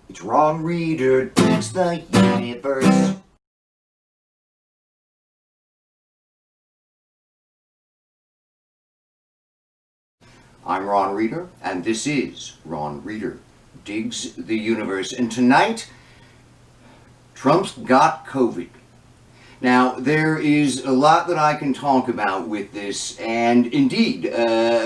It's Ron Reader Digs the Universe. I'm Ron Reader, and this is Ron Reader Digs the Universe. And tonight, Trump's got COVID. Now, there is a lot that I can talk about with this, and indeed,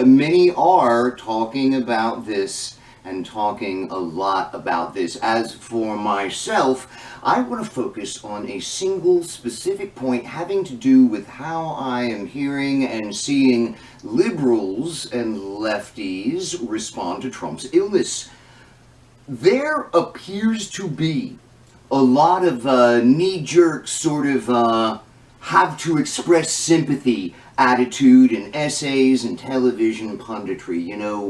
many are talking about this and talking a lot about this. As for myself, I want to focus on a single specific point having to do with how I am hearing and seeing liberals and lefties respond to Trump's illness. There appears to be a lot of knee-jerk sort of have to express sympathy attitude in essays and television punditry. You know,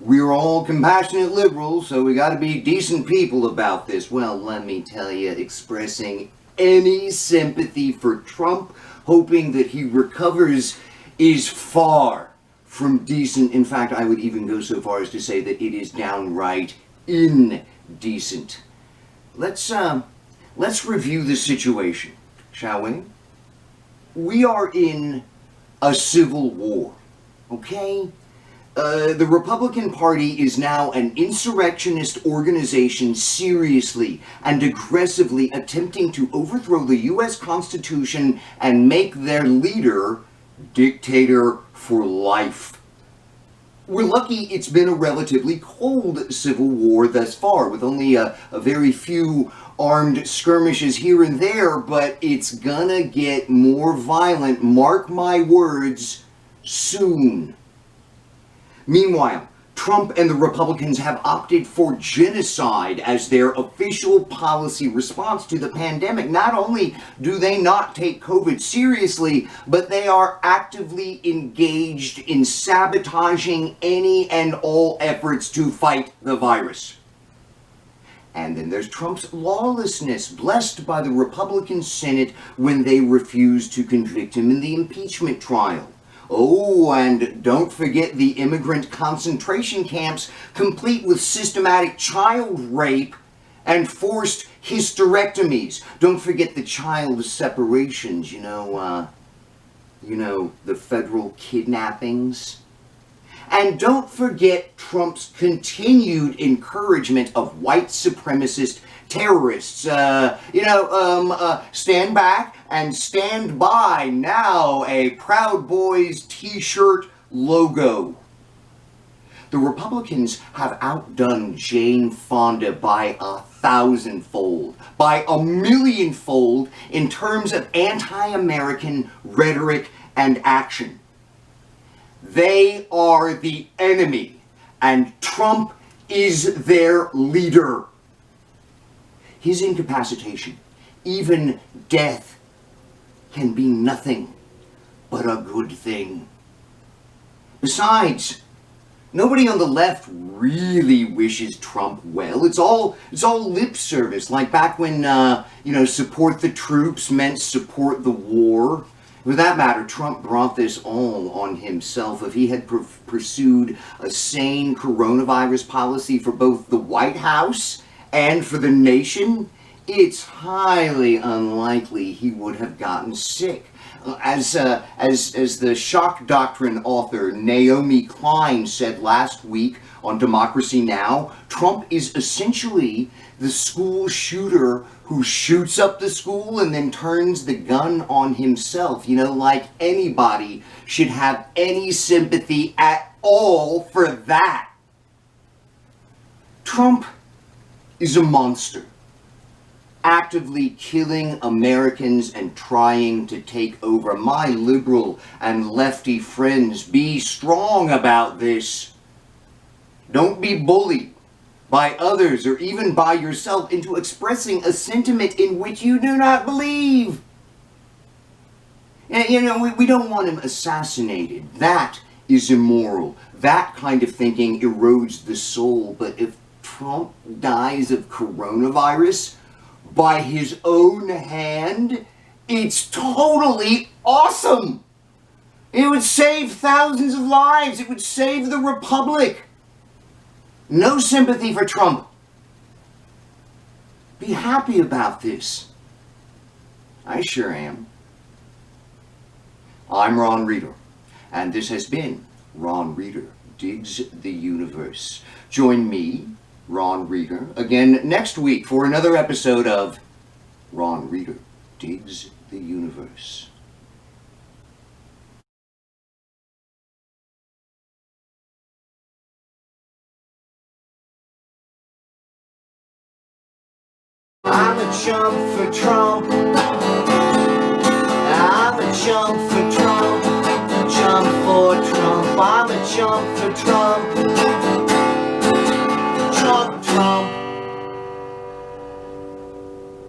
we're all compassionate liberals, so we gotta be decent people about this. Well, let me tell you, expressing any sympathy for Trump, hoping that he recovers, is far from decent. In fact, I would even go so far as to say that it is downright indecent. Let's review the situation, shall we? We are in a civil war, okay? The Republican Party is now an insurrectionist organization seriously and aggressively attempting to overthrow the U.S. Constitution and make their leader dictator for life. We're lucky it's been a relatively cold civil war thus far, with only a very few armed skirmishes here and there, but it's gonna get more violent, mark my words, soon. Meanwhile, Trump and the Republicans have opted for genocide as their official policy response to the pandemic. Not only do they not take COVID seriously, but they are actively engaged in sabotaging any and all efforts to fight the virus. And then there's Trump's lawlessness, blessed by the Republican Senate when they refused to convict him in the impeachment trial. Oh, and don't forget the immigrant concentration camps, complete with systematic child rape and forced hysterectomies. Don't forget the child separations, you know, the federal kidnappings. And don't forget Trump's continued encouragement of white supremacist terrorists. Stand back and stand by now, a Proud Boys t-shirt logo. The Republicans have outdone Jane Fonda by 1,000-fold, by 1,000,000-fold in terms of anti-American rhetoric and action. They are the enemy, and Trump is their leader. His incapacitation, even death, can be nothing but a good thing. Besides, nobody on the left really wishes Trump well. It's all lip service, like back when, support the troops meant support the war. For that matter, Trump brought this all on himself. If he had pursued a sane coronavirus policy for both the White House and for the nation, it's highly unlikely he would have gotten sick. As the shock doctrine author Naomi Klein said last week on Democracy Now!, Trump is essentially the school shooter who shoots up the school and then turns the gun on himself. You know, like anybody should have any sympathy at all for that. Trump is a monster, actively killing Americans and trying to take over. My liberal and lefty friends, be strong about this. Don't be bullied by others or even by yourself into expressing a sentiment in which you do not believe. And, we don't want him assassinated. That is immoral. That kind of thinking erodes the soul. But if Trump dies of coronavirus by his own hand, it's totally awesome. It would save thousands of lives. It would save the republic. No sympathy for Trump. Be happy about this. I sure am. I'm Ron Reeder, and this has been Ron Reeder Digs the Universe. Join me, Ron Reeder, again next week for another episode of Ron Reeder Digs the Universe. I'm a chump for Trump. I'm a chump for Trump. A chump for Trump. I'm a chump for Trump.